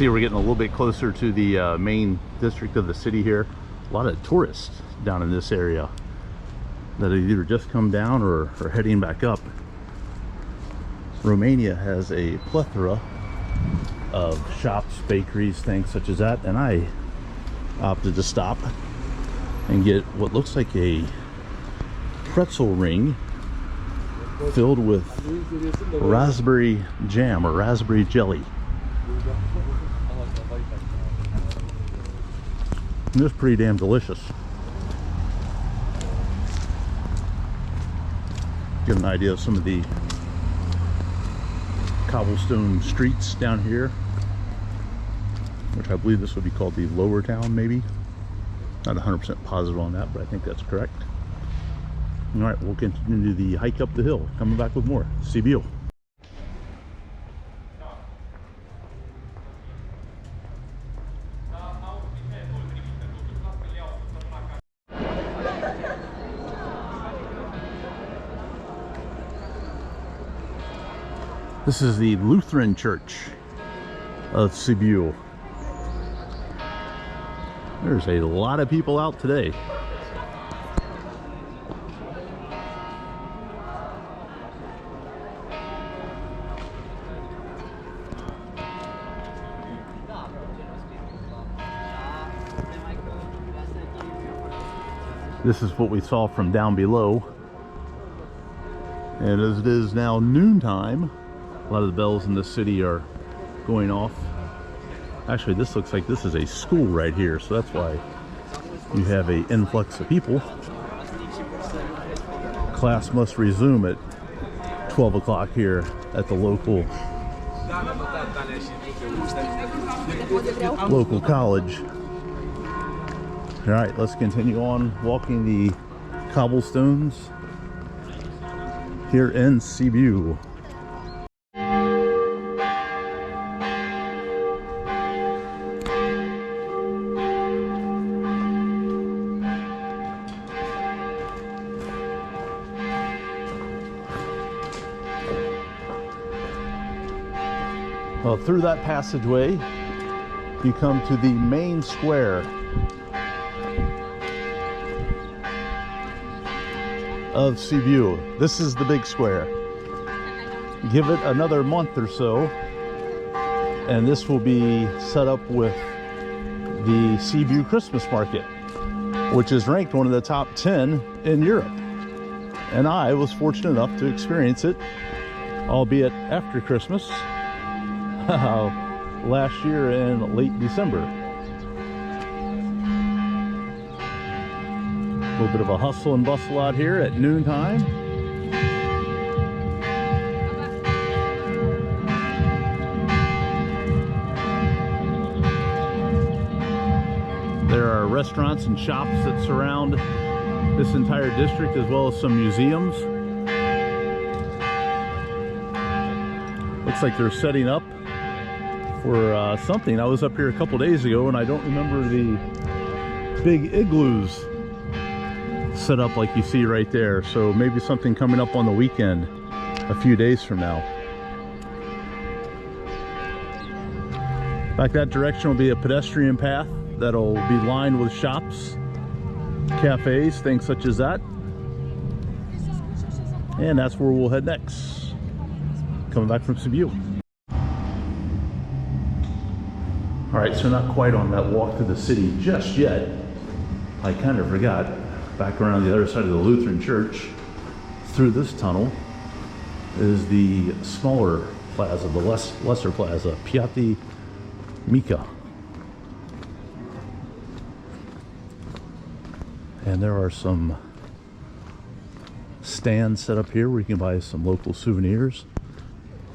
see we're getting a little bit closer to the main district of the city here. A lot of tourists down in this area that have either just come down or are heading back up. Romania has a plethora of shops, bakeries, things such as that, and I opted to stop and get what looks like a pretzel ring filled with raspberry jam or raspberry jelly. And it's pretty damn delicious. Get an idea of some of the cobblestone streets down here, which I believe this would be called the lower town, maybe. Not 100% positive on that, but I think that's correct. All right, we'll continue the hike up the hill. Coming back with more Sibiu. This is the Lutheran Church of Sibiu. There's a lot of people out today. This is what we saw from down below. And as it is now noontime, a lot of the bells in the city are going off. Actually, this looks like this is a school right here, so that's why you have an influx of people. Class must resume at 12 o'clock here at the local college. All right, let's continue on walking the cobblestones here in Sibiu. Well, through that passageway, you come to the main square of Sibiu. This is the big square. Give it another month or so, and this will be set up with the Sibiu Christmas Market, which is ranked one of the top 10 in Europe. And I was fortunate enough to experience it, albeit after Christmas, last year in late December. A little bit of a hustle and bustle out here at noontime. There are restaurants and shops that surround this entire district, as well as some museums. Looks like they're setting up for something. I was up here a couple days ago and I don't remember the big igloos set up like you see right there, so maybe something coming up on the weekend a few days from now. Back that direction will be a pedestrian path that'll be lined with shops, cafes, things such as that, and that's where we'll head next, coming back from Sibiu. All right, so not quite on that walk to the city just yet. I kind of forgot. Back around the other side of the Lutheran Church, through this tunnel, is the smaller plaza, the lesser plaza, Piatti Mica. And there are some stands set up here where you can buy some local souvenirs.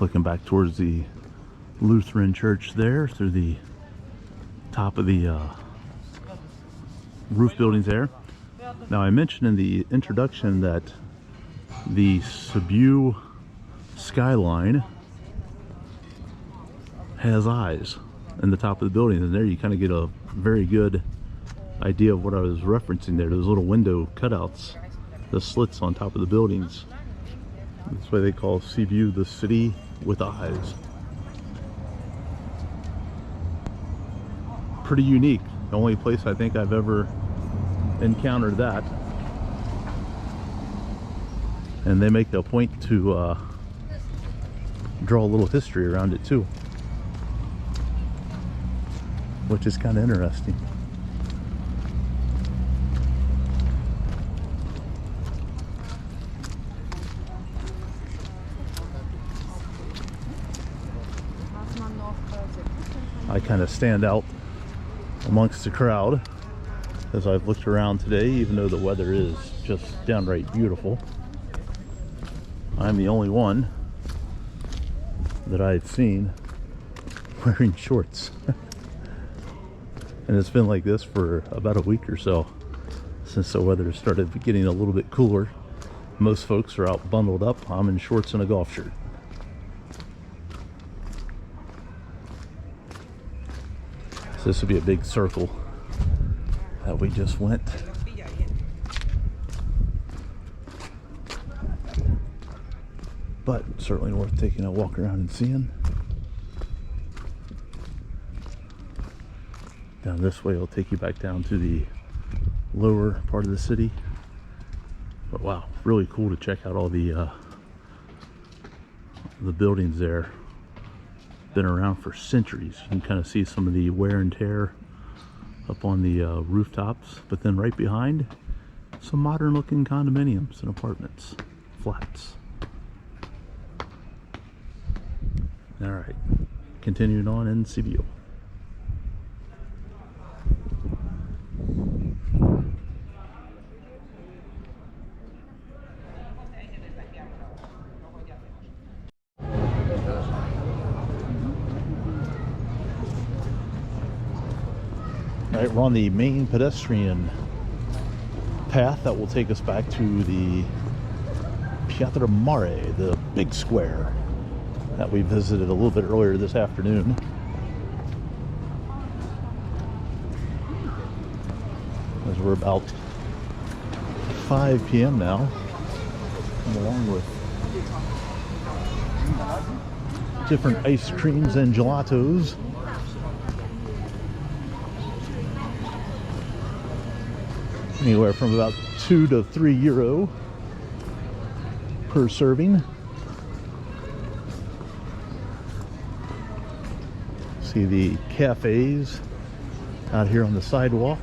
Looking back towards the Lutheran Church there, through the top of the roof buildings there. Now, I mentioned in the introduction that the Sibiu skyline has eyes in the top of the building, and there you kind of get a very good idea of what I was referencing there. Those little window cutouts, the slits on top of the buildings. That's why they call Sibiu the city with eyes. pretty unique. The only place I think I've ever encountered that. And they make a point to draw a little history around it too, which is kind of interesting. I kind of stand out amongst the crowd as I've looked around today, even though the weather is just downright beautiful. I'm the only one that I've seen wearing shorts. And it's been like this for about a week or so, since the weather started getting a little bit cooler. Most folks are out bundled up. I'm in shorts and a golf shirt. So this would be a big circle that we just went. But certainly worth taking a walk around and seeing. Down this way will take you back down to the lower part of the city. But wow, really cool to check out all the buildings there. Been around for centuries. You can kind of see some of the wear and tear up on the rooftops, but then right behind, some modern looking condominiums and apartments, flats. All right, continuing on in Sibiu. All right, we're on the main pedestrian path that will take us back to the Piazza Mare, the big square that we visited a little bit earlier this afternoon. As we're about 5 p.m. now, along with different ice creams and gelatos. Anywhere from about €2 to €3 per serving. See the cafes out here on the sidewalk.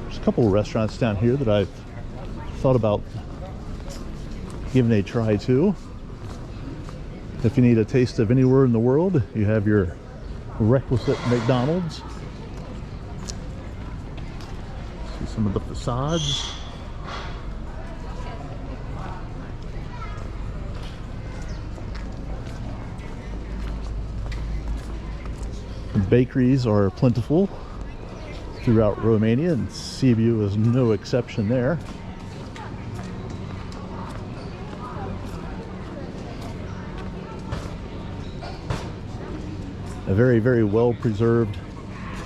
There's a couple of restaurants down here that I've thought about giving a try too. If you need a taste of anywhere in the world, you have your requisite McDonald's. See some of the facades. Bakeries are plentiful throughout Romania, and Sibiu is no exception there. A very, very well preserved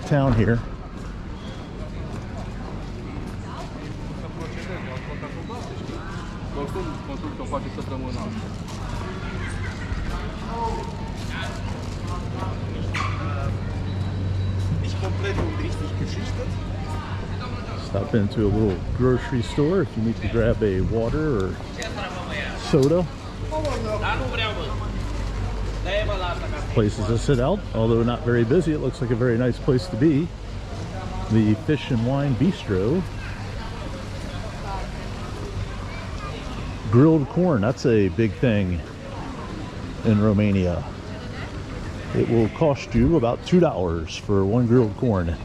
town here. Stop into a little grocery store if you need to grab a water or soda. Places to sit out, although not very busy. It looks like a very nice place to be. The Fish and Wine Bistro. Grilled corn, that's a big thing in Romania. It will cost you about $2 for one grilled corn.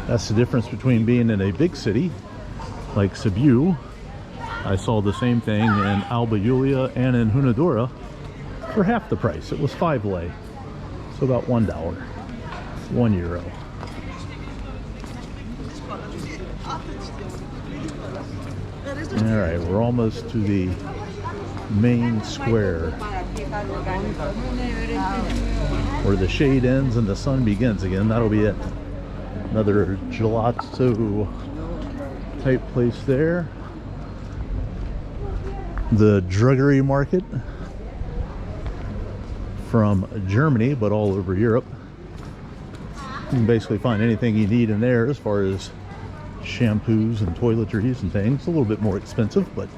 That's the difference between being in a big city like Sibiu. I saw the same thing in Alba Iulia and in Hunedoara for half the price. It was 5 lei, so about $1, €1. All right, we're almost to the main square where the shade ends and the sun begins again. That'll be it. Another gelato type place there. The druggery market from Germany, but all over Europe. You can basically find anything you need in there as far as shampoos and toiletries and things. A little bit more expensive, but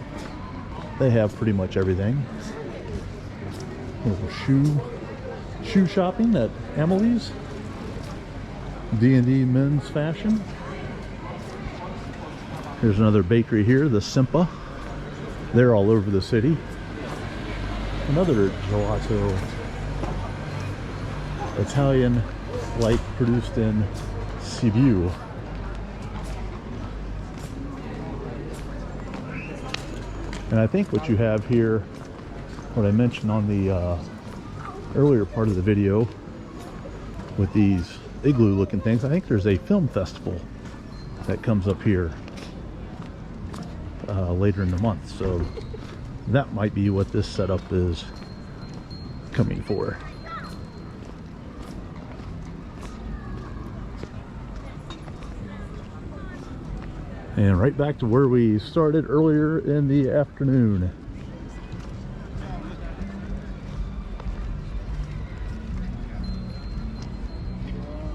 they have pretty much everything. A little shoe shopping at Emily's. D&D men's fashion. Here's another bakery here, the Simpa. They're all over the city. Another gelato. Italian, like produced in Sibiu. And I think what you have here, what I mentioned on the earlier part of the video with these igloo looking things, I think there's a film festival that comes up here later in the month, so that might be what this setup is coming for. And right back to where we started earlier in the afternoon.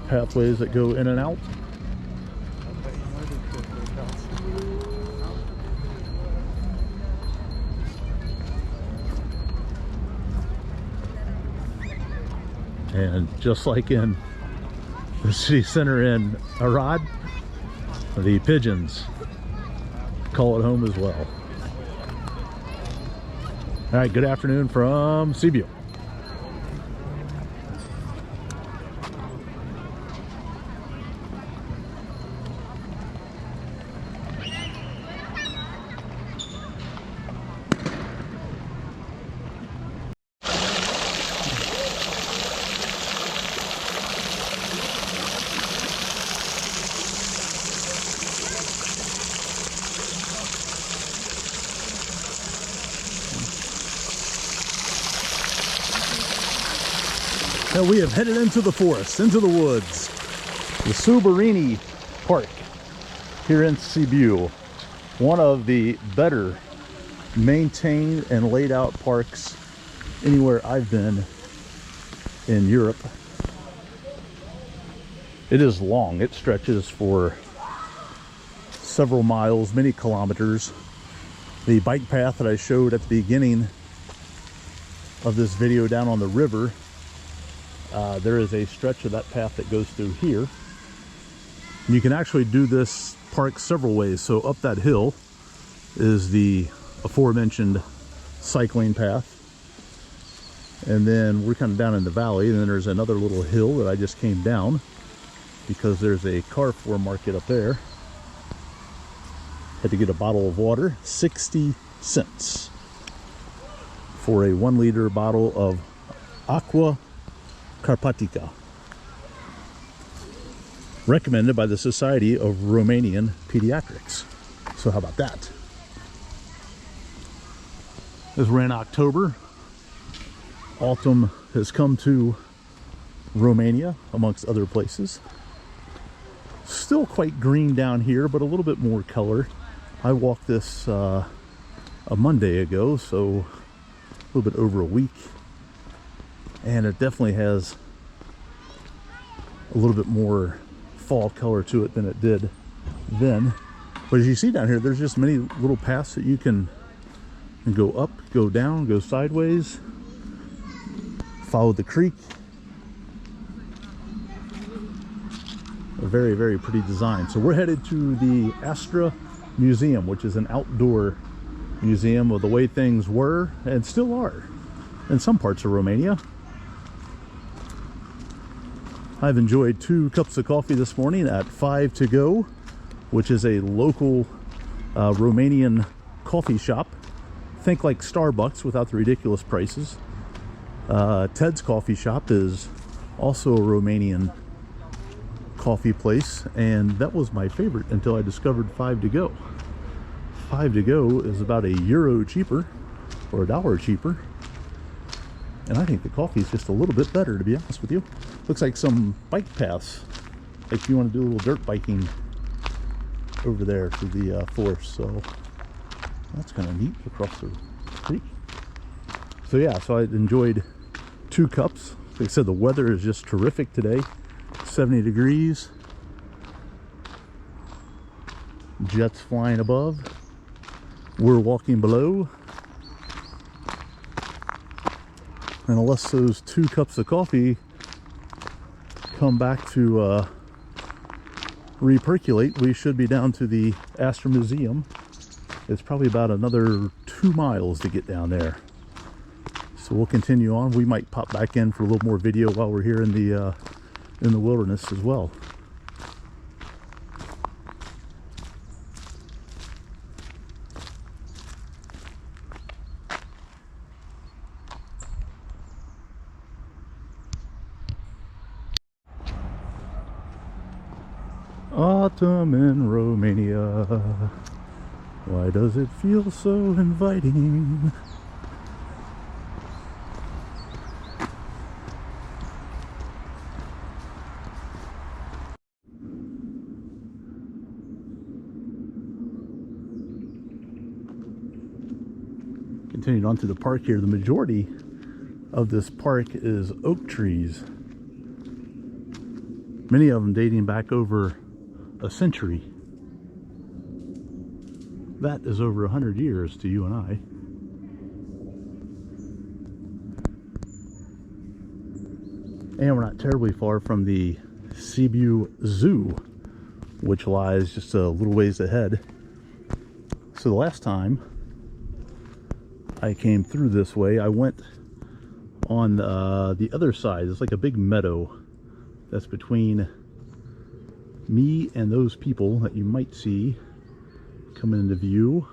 Pathways that go in and out. And just like in the city center in Arad, the pigeons call it home as well. All right, good afternoon from Sibiu. Now we have headed into the forest, into the woods. The Subarini Park here in Sibiu. One of the better maintained and laid out parks anywhere I've been in Europe. It is long. It stretches for several miles, many kilometers. The bike path that I showed at the beginning of this video down on the river, there is a stretch of that path that goes through here. And you can actually do this park several ways. So up that hill is the aforementioned cycling path. And then we're kind of down in the valley, and then there's another little hill that I just came down because there's a Carrefour market up there. Had to get a bottle of water, 60 cents for a 1 liter bottle of Aqua Carpatica, recommended by the Society of Romanian Pediatrics. So how about that? As we're in October, autumn has come to Romania, amongst other places. Still quite green down here, but a little bit more color. I walked this a Monday ago, so a little bit over a week. And it definitely has a little bit more fall color to it than it did then. But as you see down here, there's just many little paths that you can go up, go down, go sideways, follow the creek. A very, very pretty design. So we're headed to the Astra Museum, which is an outdoor museum of the way things were and still are in some parts of Romania. I've enjoyed 2 cups of coffee this morning at 5 to Go, which is a local Romanian coffee shop. Think like Starbucks without the ridiculous prices. Ted's Coffee Shop is also a Romanian coffee place, and that was my favorite until I discovered 5 to Go. 5 to Go is about €1 cheaper, or $1 cheaper. And I think the coffee is just a little bit better, to be honest with you. Looks like some bike paths, like if you want to do a little dirt biking over there through the forest. So that's kind of neat across the Creek. So yeah, so I enjoyed 2 cups. Like I said, the weather is just terrific today. 70 degrees. Jets flying above. We're walking below. And unless those 2 cups of coffee come back to repercolate, we should be down to the Astra Museum. It's probably about another 2 miles to get down there. So we'll continue on. We might pop back in for a little more video while we're here in the wilderness as well. Autumn in Romania. Why does it feel so inviting? Continuing on to the park here, the majority of this park is oak trees. Many of them dating back over a century. That is over 100 years to you and I. And we're not terribly far from the Sibiu Zoo, which lies just a little ways ahead. So the last time I came through this way, I went on the other side. It's like a big meadow that's between me and those people that you might see coming into view.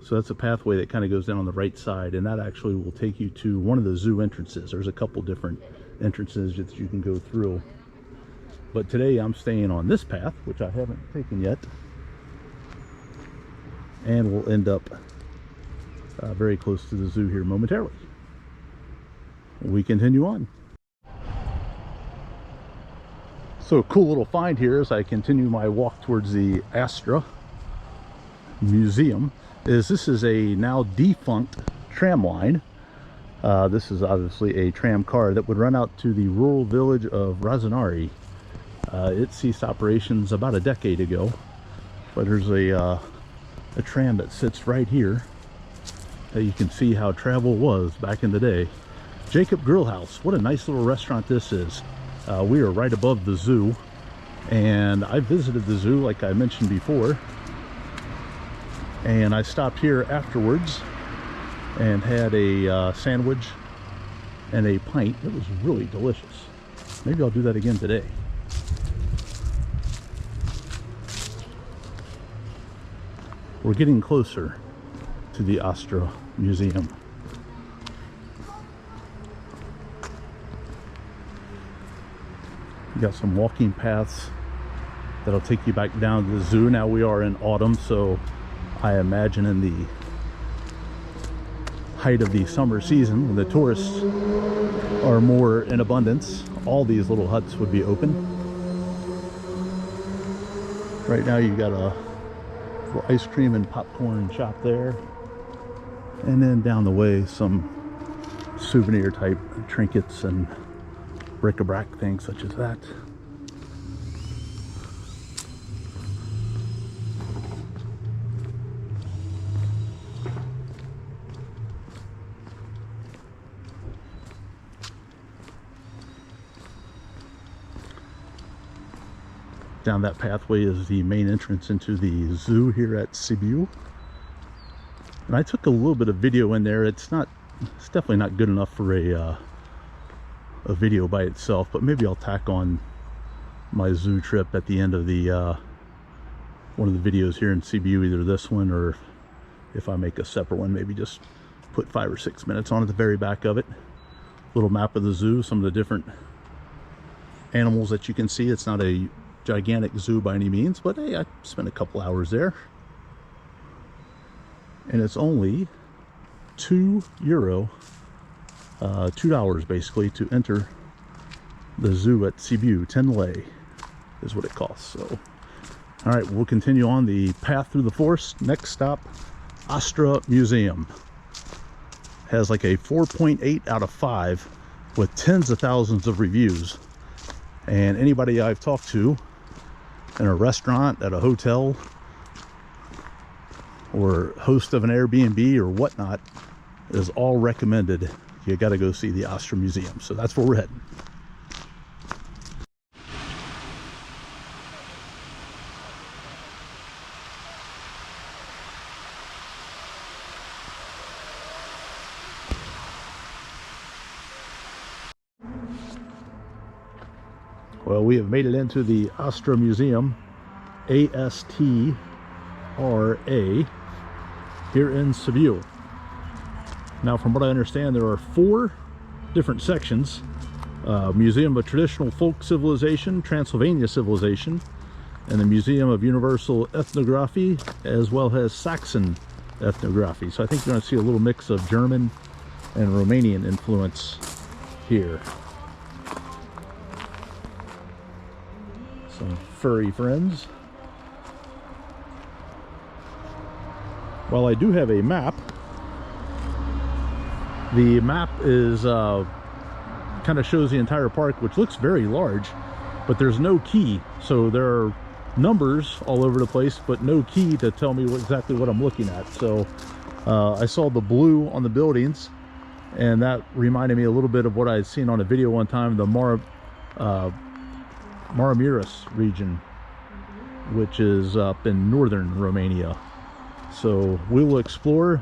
So that's a pathway that kind of goes down on the right side, and that actually will take you to one of the zoo entrances. There's a couple different entrances that you can go through, but today I'm staying on this path, which I haven't taken yet, and we'll end up very close to the zoo here momentarily. We continue on. So a cool little find here as I continue my walk towards the Astra Museum is this is a now defunct tram line. This is obviously a tram car that would run out to the rural village of Rosanari. It ceased operations about a decade ago, but there's a tram that sits right here that you can see how travel was back in the day. Jacob Grill House, what a nice little restaurant this is. We are right above the zoo, and I visited the zoo like I mentioned before, and I stopped here afterwards and had a sandwich and a pint. It was really delicious. Maybe I'll do that again today. We're getting closer to the Astra Museum. You got some walking paths that'll take you back down to the zoo. Now we are in autumn, so I imagine in the height of the summer season, when the tourists are more in abundance, all these little huts would be open. Right now you've got a little ice cream and popcorn shop there, and then down the way some souvenir type trinkets and bric-a-brac things such as that. Down that pathway is the main entrance into the zoo here at Sibiu. And I took a little bit of video in there. It's definitely not good enough for a video by itself, but maybe I'll tack on my zoo trip at the end of the one of the videos here in Sibiu, either this one, or if I make a separate one, maybe just put 5 or 6 minutes on at the very back of it. Little map of the zoo, some of the different animals that you can see. It's not a gigantic zoo by any means, but hey, I spent a couple hours there, and it's only €2, $2 basically, to enter the zoo at Sibiu. 10 lei is what it costs. So all right, we'll continue on the path through the forest. Next stop, Astra Museum. has like a 4.8 out of 5 with tens of thousands of reviews. And anybody I've talked to in a restaurant, at a hotel, or host of an Airbnb or whatnot, is all recommended. You got to go see the Astra Museum. So that's where we're heading. Well, we have made it into the Astra Museum, ASTRA, here in Sibiu. Now, from what I understand, there are 4 different sections. Museum of Traditional Folk Civilization, Transylvania Civilization, and the Museum of Universal Ethnography, as well as Saxon Ethnography. So I think you're going to see a little mix of German and Romanian influence here. Some furry friends. While I do have a map, the map is kind of shows the entire park, which looks very large, but there's no key. So there are numbers all over the place, but no key to tell me exactly what I'm looking at. So I saw the blue on the buildings, and that reminded me a little bit of what I had seen on a video one time, the Maramureș region, which is up in northern Romania. So we will explore.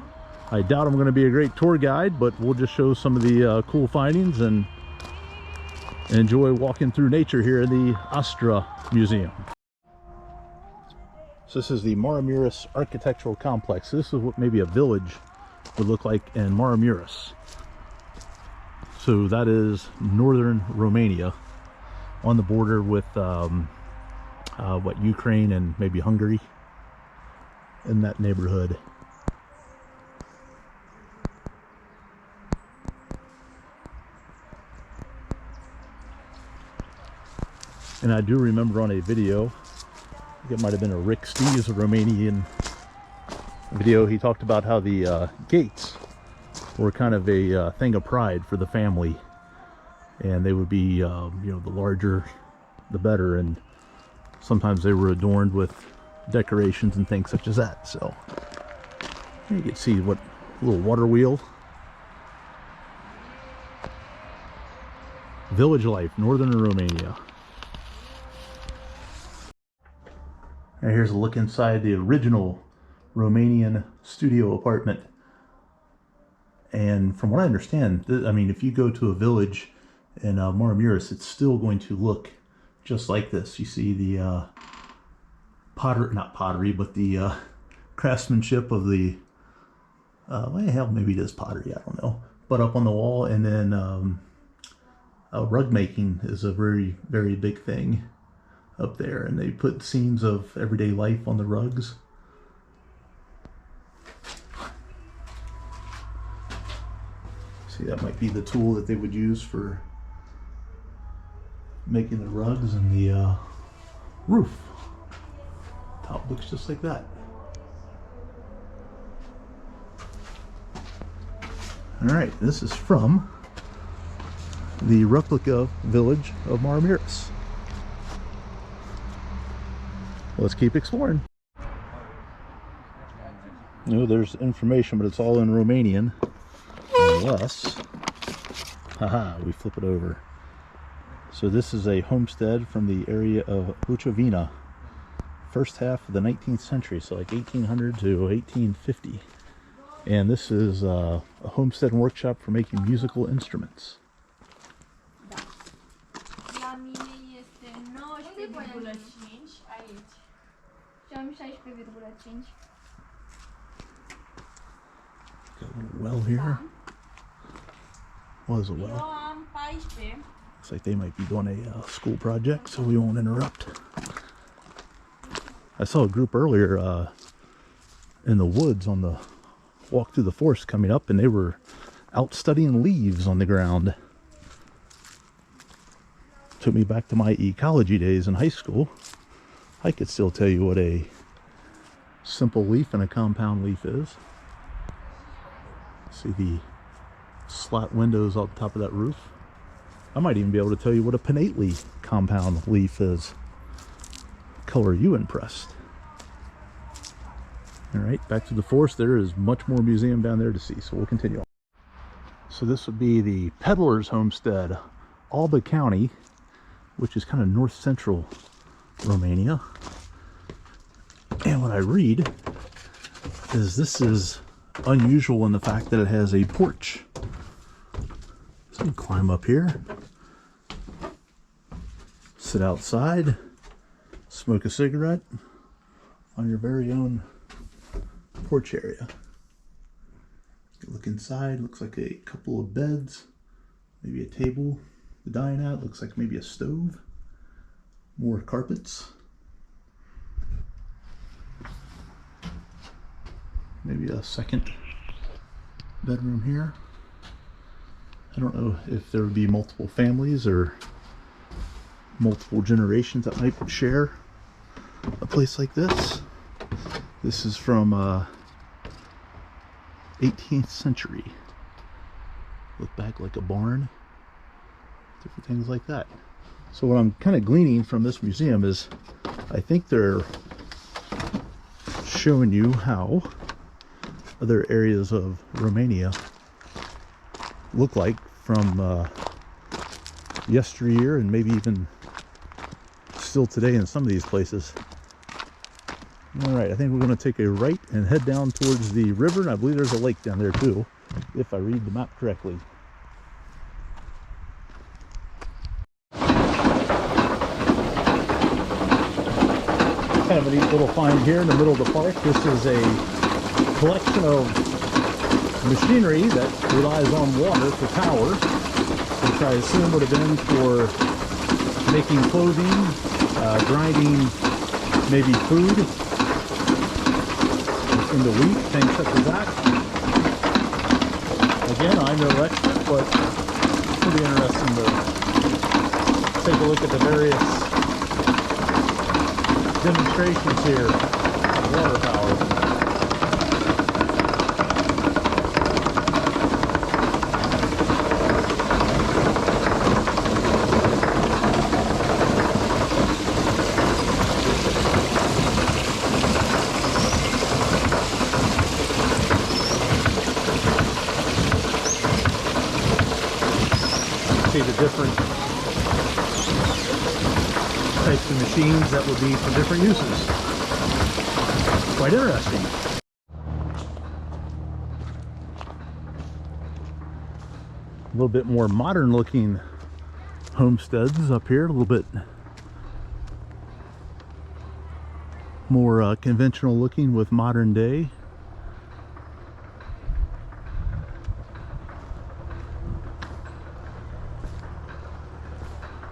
I doubt I'm going to be a great tour guide, but we'll just show some of the cool findings and enjoy walking through nature here in the Astra Museum. So this is the Maramureș Architectural Complex. This is what maybe a village would look like in Maramureș. So that is northern Romania, on the border with Ukraine and maybe Hungary, in that neighborhood. And I do remember on a video, I think it might have been a Rick Steves, a Romanian video, he talked about how the gates were kind of a thing of pride for the family, and they would be you know, the larger the better, and sometimes they were adorned with decorations and things such as that. So you can see what little water wheel. Village life, northern Romania. And here's a look inside the original Romanian studio apartment. And from what I understand, I mean, if you go to a village in Maramureș, it's still going to look just like this. You see the not pottery, but the craftsmanship of the, well, hell, maybe it is pottery, I don't know. But up on the wall, and then rug making is a very, very big thing up there. And they put scenes of everyday life on the rugs. See, that might be the tool that they would use for making the rugs, and the roof. Top looks just like that. Alright, this is from the replica village of Maramureș. Let's keep exploring. No, there's information, but it's all in Romanian. Unless, haha, we flip it over. So this is a homestead from the area of Bucovina, first half of the 19th century, so like 1800 to 1850. And this is a homestead and workshop for making musical instruments. La mine este 19,5 aici. Și am 16,5. Got a little well here. What is a well? Eu am 14. Looks like they might be doing a school project, so we won't interrupt. I saw a group earlier in the woods on the walk through the forest coming up, and they were out studying leaves on the ground. Took me back to my ecology days in high school. I could still tell you what a simple leaf and a compound leaf is. See the slat windows on top of that roof. I might even be able to tell you what a pinnately compound leaf is. Color you impressed. All right, back to the forest. There is much more museum down there to see, so we'll continue on. So this would be the Peddler's Homestead, Alba County, which is kind of north central Romania. And what I read is this is unusual in the fact that it has a porch. So you climb up here, sit outside, smoke a cigarette on your very own porch area. You look inside, looks like a couple of beds, maybe a table to dine at, looks like maybe a stove, more carpets, maybe a second bedroom here. I don't know if there would be multiple families or multiple generations that might share a place like this. This is from 18th century. Look back like a barn. Different things like that. So what I'm kind of gleaning from this museum is I think they're showing you how other areas of Romania look like from yesteryear and maybe even still today in some of these places. All right, I think we're going to take a right and head down towards the river, and I believe there's a lake down there too, if I read the map correctly. Kind of a neat little find here in the middle of the park. This is a collection of machinery that relies on water for power, which I assume would have been for making clothing, grinding maybe food into wheat, things such as that. Again, I'm no expert, but it's pretty interesting to take a look at the various demonstrations here of water power. The different types of machines that would be for different uses. Quite interesting. A little bit more modern looking homesteads up here, a little bit more conventional looking with modern day.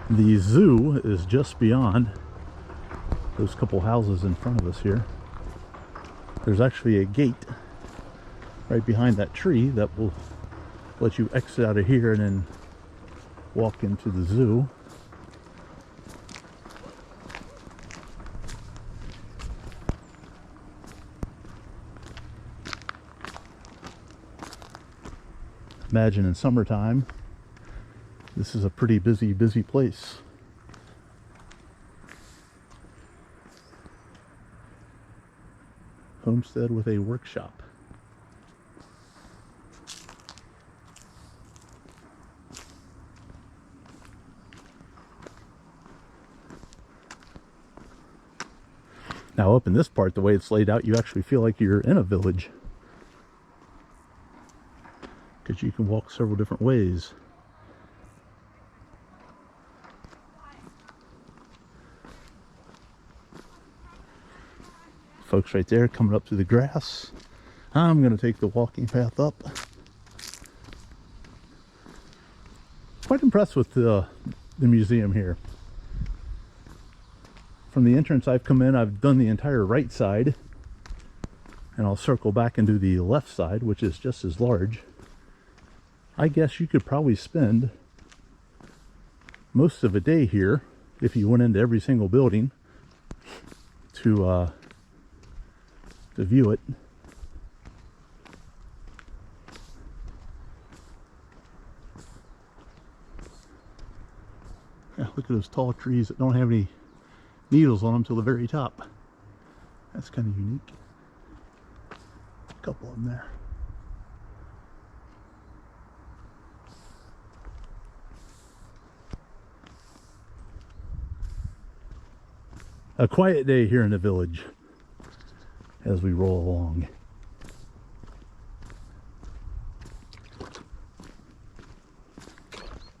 The zoo is just beyond those couple houses in front of us here. There's actually a gate right behind that tree that will let you exit out of here and then walk into the zoo. Imagine in summertime, this is a pretty busy place. Homestead with a workshop. Now up in this part, the way it's laid out, you actually feel like you're in a village, because you can walk several different ways. Folks right there coming up through the grass. I'm going to take the walking path up. Quite impressed with the museum here. From the entrance I've come in, I've done the entire right side, and I'll circle back and do the left side, which is just as large. I guess you could probably spend most of a day here if you went into every single building to view it. Yeah, look at those tall trees that don't have any needles on them till the very top. That's kind of unique. A couple of them there. A quiet day here in the village as we roll along.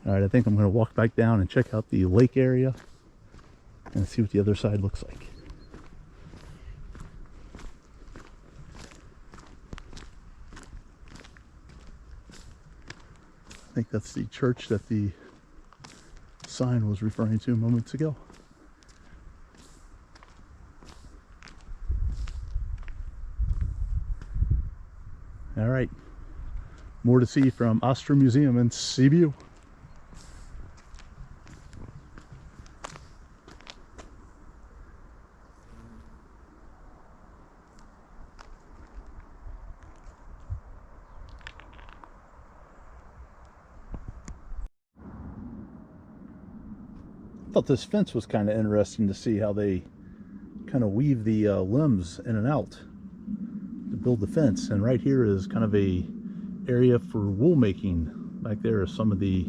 All right, I think I'm going to walk back down and check out the lake area and see what the other side looks like. I think that's the church that the sign was referring to moments ago. All right, more to see from Astra Museum in Sibiu. I thought this fence was kind of interesting to see how they kind of weave the limbs in and out to build the fence. And right here is kind of a area for wool making. Back there is some of the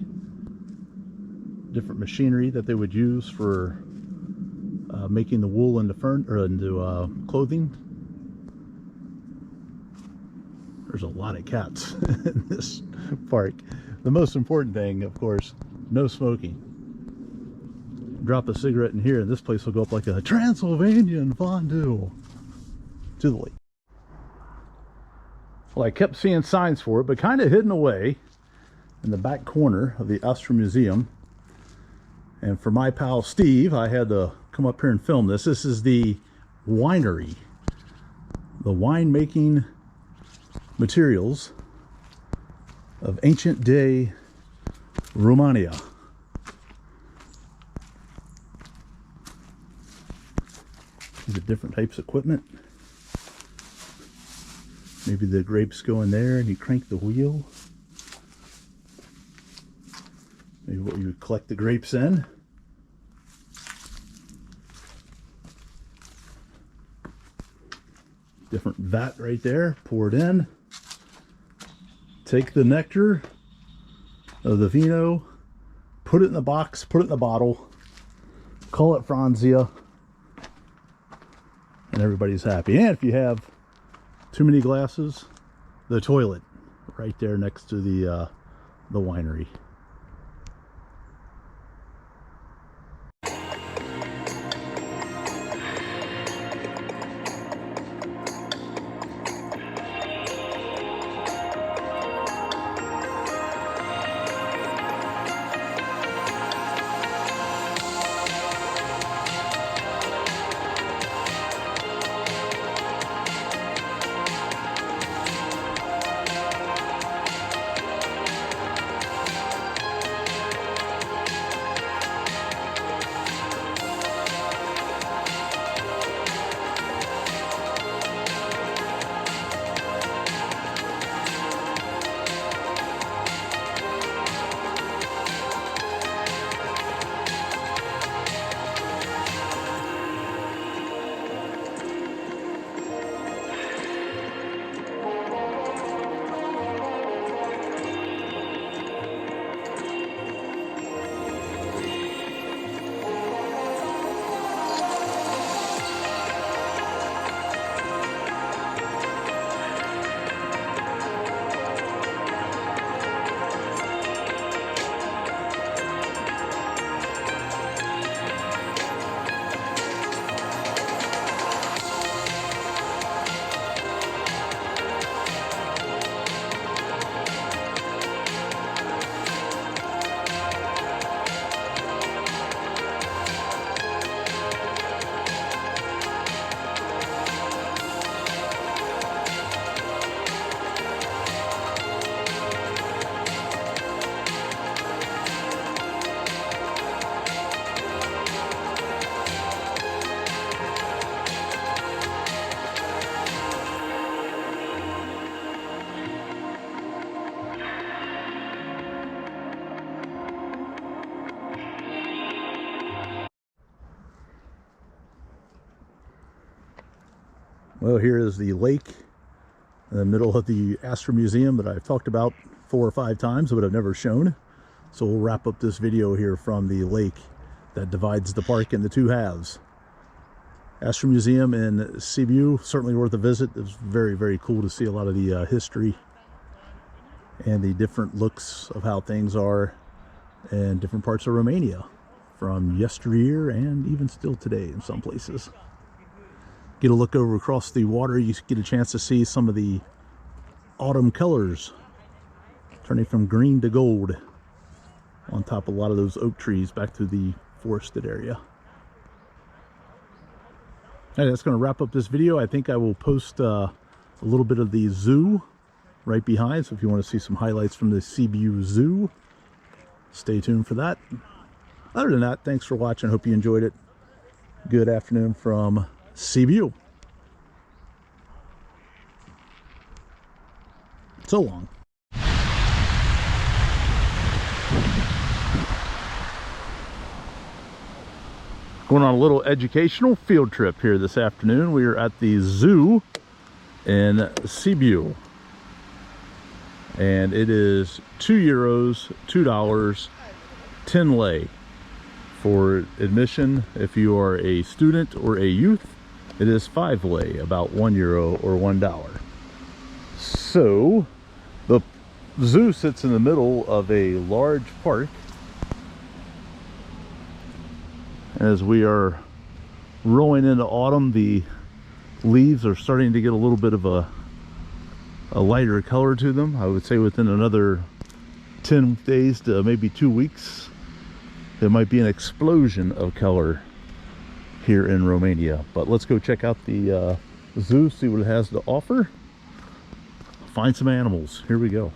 different machinery that they would use for making the wool into clothing. There's a lot of cats in this park. The most important thing, of course, no smoking. Drop a cigarette in here and this place will go up like a Transylvanian fondue to the lake. Well, I kept seeing signs for it, but kind of hidden away in the back corner of the Astra Museum. And for my pal Steve, I had to come up here and film this. This is the winery, the winemaking materials of ancient day Romania. The different types of equipment. Maybe the grapes go in there and you crank the wheel. Maybe what you would collect the grapes in. Different vat right there, pour it in. Take the nectar of the vino, put it in the box, put it in the bottle, call it Franzia, and everybody's happy. And if you have too many glasses, the toilet right there next to the winery. Well, here is the lake in the middle of the Astra Museum that I've talked about 4 or 5 times, but I've never shown. So we'll wrap up this video here from the lake that divides the park into 2 halves. Astra Museum in Sibiu, certainly worth a visit. It's very, very cool to see a lot of the history and the different looks of how things are in different parts of Romania from yesteryear and even still today in some places. Get a look over across the water, you get a chance to see some of the autumn colors turning from green to gold on top of a lot of those oak trees back to the forested area. And that's going to wrap up this video. I think I will post a little bit of the zoo right behind, so if you want to see some highlights from the Sibiu Zoo, stay tuned for that. Other than that, thanks for watching. Hope you enjoyed it. Good afternoon from Sibiu. So long. Going on a little educational field trip here this afternoon. We are at the zoo in Sibiu. And it is €2, $2, 10 lei for admission. If you are a student or a youth, it is 5 lei, about €1 or $1. So the zoo sits in the middle of a large park. As we are rolling into autumn, the leaves are starting to get a little bit of a lighter color to them. I would say within another 10 days to maybe 2 weeks, there might be an explosion of color here in Romania. But let's go check out the zoo, see what it has to offer, find some animals. Here we go.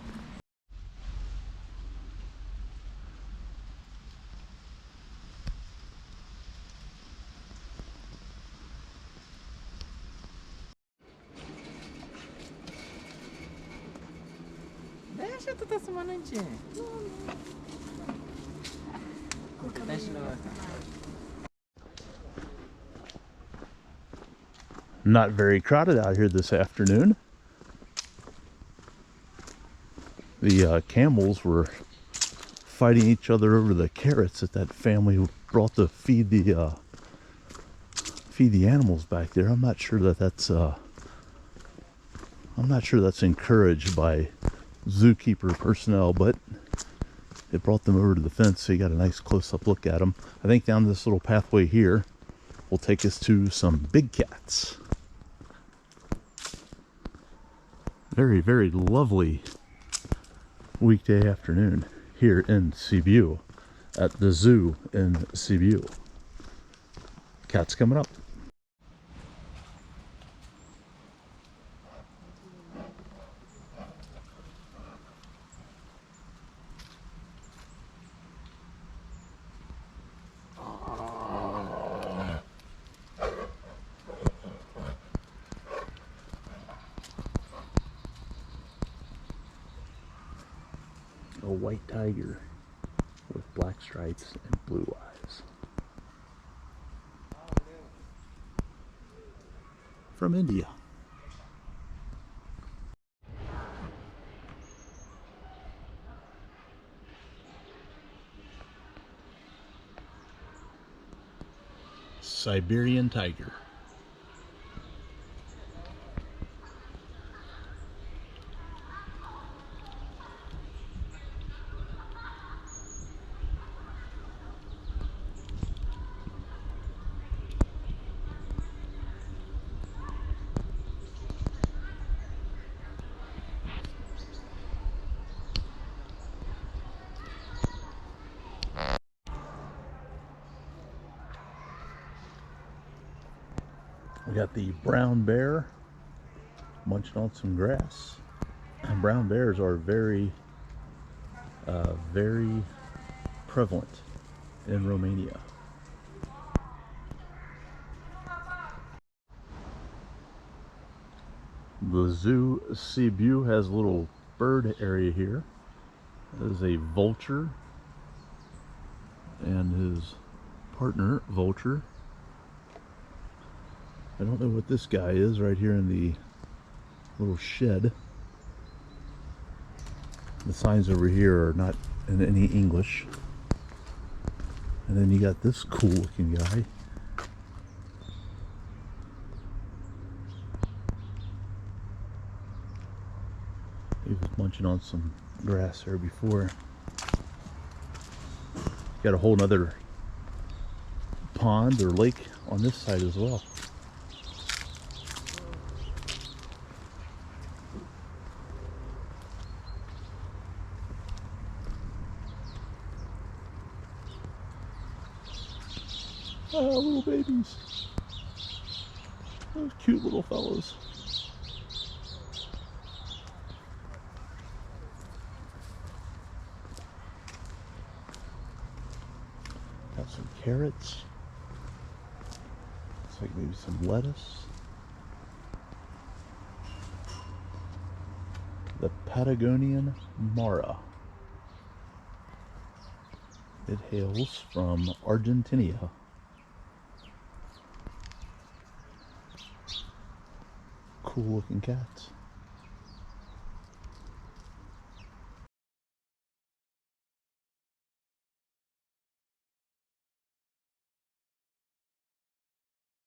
Deixa tu să mănânce. Not very crowded out here this afternoon. The camels were fighting each other over the carrots that family brought to feed the animals back there. I'm not sure that's encouraged by zookeeper personnel, but it brought them over to the fence, so you got a nice close-up look at them. I think down this little pathway here will take us to some big cats. Very, very lovely weekday afternoon here in Sibiu at the zoo in Sibiu. Cats coming up. A white tiger with black stripes and blue eyes. From India. Siberian tiger. We got the brown bear munching on some grass. And brown bears are very prevalent in Romania. The zoo Sibiu has a little bird area here. There's a vulture and his partner vulture I don't know what this guy is right here in the little shed. The signs over here are not in any English. And then you got this cool looking guy. He was munching on some grass there before. Got a whole nother pond or lake on this side as well. Oh, little babies. Those cute little fellows. Got some carrots. Looks like maybe some lettuce. The Patagonian Mara. It hails from Argentina. Cool looking cats.